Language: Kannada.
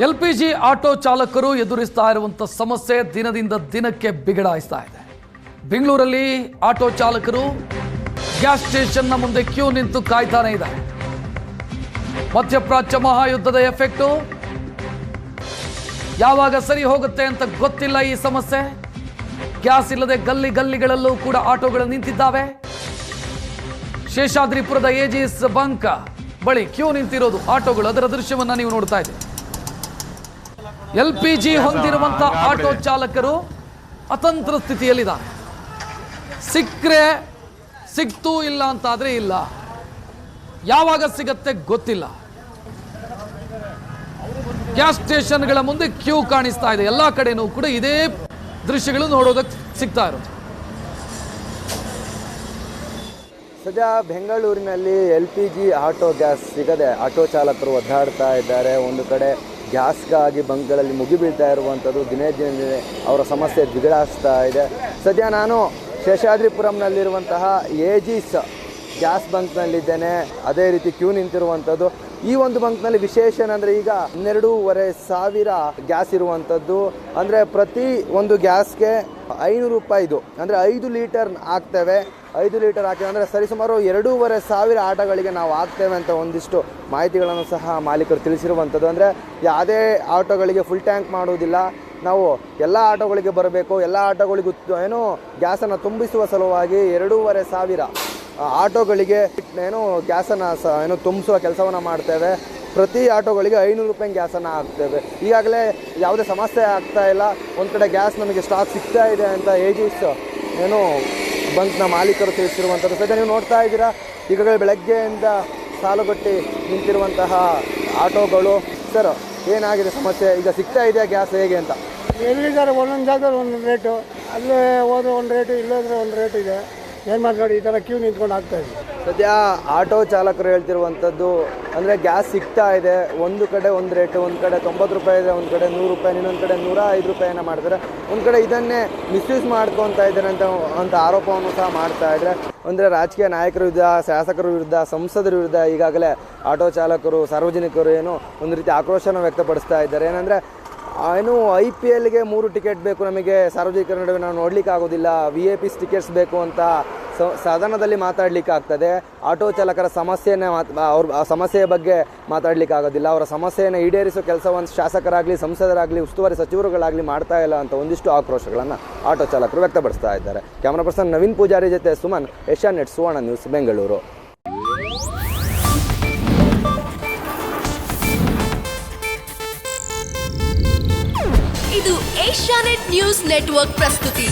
LPG ಆಟೋ ಚಾಲಕರು ಎದುರಿಸ್ತಾ ಇರುವಂಥ ಸಮಸ್ಯೆ ದಿನದಿಂದ ದಿನಕ್ಕೆ ಬಿಗಡಾಯಿಸ್ತಾ ಇದೆ. ಬೆಂಗಳೂರಲ್ಲಿ ಆಟೋ ಚಾಲಕರು ಗ್ಯಾಸ್ ಸ್ಟೇಷನ್ನ ಮುಂದೆ ಕ್ಯೂ ನಿಂತು ಕಾಯ್ತಾನೆ ಇದ್ದಾರೆ. ಮಧ್ಯಪ್ರಾಚ್ಯ ಮಹಾಯುದ್ಧದ ಎಫೆಕ್ಟು ಯಾವಾಗ ಸರಿ ಹೋಗುತ್ತೆ ಅಂತ ಗೊತ್ತಿಲ್ಲ. ಈ ಸಮಸ್ಯೆ ಗ್ಯಾಸ್ ಇಲ್ಲದೆ ಗಲ್ಲಿಗಳಲ್ಲೂ ಕೂಡ ಆಟೋಗಳು ನಿಂತಿದ್ದಾವೆ. ಶೇಷಾದ್ರಿಪುರದ ಏಜಿಸ್ ಬಂಕ್ ಬಳಿ ಕ್ಯೂ ನಿಂತಿರೋದು ಆಟೋಗಳು, ಅದರ ದೃಶ್ಯವನ್ನ ನೀವು ನೋಡ್ತಾ ಇದ್ದೀರಿ. LPG ಹೊಂದಿರುವಂತ ಆಟೋ ಚಾಲಕರು ಅತಂತ್ರ ಸ್ಥಿತಿಯಲ್ಲಿದ್ದಾರೆ. ಸಿಕ್ಕರೆ ಸಿಕ್ತೂ, ಇಲ್ಲ ಅಂತಾದ್ರೆ ಇಲ್ಲ. ಯಾವಾಗ ಸಿಗತ್ತೆ ಗೊತ್ತಿಲ್ಲ. ಗ್ಯಾಸ್ ಸ್ಟೇಷನ್ಗಳ ಮುಂದೆ ಕ್ಯೂ ಕಾಣಿಸ್ತಾ ಇದೆ. ಎಲ್ಲಾ ಕಡೆನೂ ಕೂಡ ಇದೇ ದೃಶ್ಯಗಳು ನೋಡೋದಕ್ಕೆ ಸಿಗ್ತಾ ಇರೋದು. ಸದ್ಯ ಬೆಂಗಳೂರಿನಲ್ಲಿ LPG ಆಟೋ ಗ್ಯಾಸ್ ಸಿಗದೆ ಆಟೋ ಚಾಲಕರು ಒದ್ದಾಡ್ತಾ ಇದ್ದಾರೆ. ಒಂದು ಕಡೆ ಗ್ಯಾಸ್ಗಾಗಿ ಬಂಕ್ಗಳಲ್ಲಿ ಮುಗಿಬೀಳ್ತಾ ಇರುವಂಥದ್ದು ದಿನೇ ದಿನೇ ಅವರ ಸಮಸ್ಯೆ ಬಿಗಡಾಯಿಸ್ತಾ ಇದೆ. ಸದ್ಯ ನಾನು ಶೇಷಾದ್ರಿಪುರಂನಲ್ಲಿರುವಂತಹ ಏಜಿಸ್ ಗ್ಯಾಸ್ ಬಂಕ್ನಲ್ಲಿದ್ದೇನೆ. ಅದೇ ರೀತಿ ಕ್ಯೂ ನಿಂತಿರುವಂಥದ್ದು. ಈ ಒಂದು ಬಂಕ್ನಲ್ಲಿ ವಿಶೇಷ ಏನಂದರೆ ಈಗ 12,500 ಗ್ಯಾಸ್ ಇರುವಂಥದ್ದು. ಅಂದರೆ ಪ್ರತಿ ಒಂದು ಗ್ಯಾಸ್ಗೆ 500 ರೂಪಾಯಿದು, ಅಂದರೆ 5 ಲೀಟರ್ ಹಾಕ್ತೇವೆ. 5 ಲೀಟರ್ ಹಾಕಿ ಅಂದರೆ ಸರಿಸುಮಾರು 2,500 ಆಟೋಗಳಿಗೆ ನಾವು ಹಾಕ್ತೇವೆ ಅಂತ ಒಂದಿಷ್ಟು ಮಾಹಿತಿಗಳನ್ನು ಸಹ ಮಾಲೀಕರು ತಿಳಿಸಿರುವಂಥದ್ದು. ಅಂದರೆ ಯಾವುದೇ ಆಟೋಗಳಿಗೆ ಫುಲ್ ಟ್ಯಾಂಕ್ ಮಾಡುವುದಿಲ್ಲ, ನಾವು ಎಲ್ಲ ಆಟೋಗಳಿಗೆ ಬರಬೇಕು. ಎಲ್ಲ ಆಟೋಗಳಿಗೂ ಏನು ಗ್ಯಾಸನ್ನು ತುಂಬಿಸುವ ಸಲುವಾಗಿ 2,500 ಆಟೋಗಳಿಗೆ ಗ್ಯಾಸನ್ನು ತುಂಬಿಸುವ ಕೆಲಸವನ್ನು ಮಾಡ್ತೇವೆ. ಪ್ರತಿ ಆಟೋಗಳಿಗೆ 500 ರೂಪಾಯಿ ಗ್ಯಾಸನ್ನು ಹಾಕ್ತೇವೆ. ಈಗಾಗಲೇ ಯಾವುದೇ ಸಮಸ್ಯೆ ಆಗ್ತಾ ಇಲ್ಲ. ಒಂದು ಕಡೆ ಗ್ಯಾಸ್ ನಮಗೆ ಸ್ಟಾಕ್ ಸಿಗ್ತಾ ಇದೆ ಅಂತ ಏಜಿಸ್ ಬಂಕ್ನ ಮಾಲೀಕರು ತಿಳಿಸಿರುವಂಥದ್ದು. ಸದ್ಯ ನೀವು ನೋಡ್ತಾ ಇದ್ದೀರಾ, ಈಗಾಗಲೇ ಬೆಳಗ್ಗೆಯಿಂದ ಸಾಲುಗಟ್ಟಿ ನಿಂತಿರುವಂತಹ ಆಟೋಗಳು. ಸರ್, ಏನಾಗಿದೆ ಸಮಸ್ಯೆ? ಈಗ ಸಿಗ್ತಾ ಇದೆಯಾ ಗ್ಯಾಸ್, ಹೇಗೆ ಅಂತ? ಎಲ್ಲಿದ್ದಾರೆ ಒಂದೊಂದು ಜಾಗದಲ್ಲಿ ಒಂದೊಂದು ರೇಟು, ಅಲ್ಲೇ ಹೋದ್ರೆ ಒಂದು ರೇಟು, ಇಲ್ಲೋದ್ರೆ ಒಂದು ರೇಟ್ ಇದೆ. ಏನು ಮಾತಾಡಿ ಈ ಥರ ಕ್ಯೂ ನಿಂತ್ಕೊಂಡು ಆಗ್ತಾ ಇದೆ. ಸದ್ಯ ಆಟೋ ಚಾಲಕರು ಹೇಳ್ತಿರುವಂಥದ್ದು ಅಂದರೆ ಗ್ಯಾಸ್ ಸಿಗ್ತಾ ಇದೆ, ಒಂದು ಕಡೆ ಒಂದು ರೇಟು, ಒಂದು ಕಡೆ 90 ರೂಪಾಯಿ ಇದೆ, ಒಂದು ಕಡೆ 100 ರೂಪಾಯಿ, ಇನ್ನೊಂದು ಕಡೆ 105 ರೂಪಾಯಿನ ಮಾಡ್ತಾರೆ. ಒಂದು ಕಡೆ ಇದನ್ನೇ ಮಿಸ್ಯೂಸ್ ಮಾಡ್ಕೊತಾ ಇದ್ದಾರೆ ಅಂತ ಆರೋಪವನ್ನು ಸಹ ಮಾಡ್ತಾ ಇದ್ದಾರೆ. ಅಂದರೆ ರಾಜಕೀಯ ನಾಯಕರ ವಿರುದ್ಧ, ಶಾಸಕರ ವಿರುದ್ಧ, ಸಂಸದರ ವಿರುದ್ಧ ಈಗಾಗಲೇ ಆಟೋ ಚಾಲಕರು, ಸಾರ್ವಜನಿಕರು ಒಂದು ರೀತಿ ಆಕ್ರೋಶನ ವ್ಯಕ್ತಪಡಿಸ್ತಾ ಇದ್ದಾರೆ. ಏನಂದರೆ IPLಗೆ 3 ಟಿಕೆಟ್ ಬೇಕು ನಮಗೆ, ಸಾರ್ವಜನಿಕರ ನಡುವೆ ನಾವು ನೋಡಲಿಕ್ಕೆ ಆಗೋದಿಲ್ಲ, VIP ಟಿಕೆಟ್ಸ್ ಬೇಕು ಅಂತ ಸದನದಲ್ಲಿ ಮಾತಾಡಲಿಕ್ಕೆ ಆಗ್ತದೆ. ಆಟೋ ಚಾಲಕರ ಸಮಸ್ಯೆನೇ ಅವ್ರ ಸಮಸ್ಯೆಯ ಬಗ್ಗೆ ಮಾತಾಡಲಿಕ್ಕೆ ಆಗೋದಿಲ್ಲ. ಅವರ ಸಮಸ್ಯೆಯನ್ನು ಈಡೇರಿಸೋ ಕೆಲಸವನ್ನು ಶಾಸಕರಾಗಲಿ, ಸಂಸದರಾಗಲಿ, ಉಸ್ತುವಾರಿ ಸಚಿವರುಗಳಾಗಲಿ ಮಾಡ್ತಾ ಇಲ್ಲ ಅಂತ ಒಂದಿಷ್ಟು ಆಕ್ರೋಶಗಳನ್ನು ಆಟೋ ಚಾಲಕರು ವ್ಯಕ್ತಪಡಿಸ್ತಾ ಇದ್ದಾರೆ. ಕ್ಯಾಮರಾ ಪರ್ಸನ್ ನವೀನ್ ಪೂಜಾರಿ ಜೊತೆ ಸುಮನ್, ಏಷ್ಯಾನೆಟ್ ಸುವರ್ಣ ನ್ಯೂಸ್, ಬೆಂಗಳೂರು. ಇದು ಏಷ್ಯಾನೆಟ್ ನ್ಯೂಸ್ ನೆಟ್ವರ್ಕ್ ಪ್ರಸ್ತುತಿ.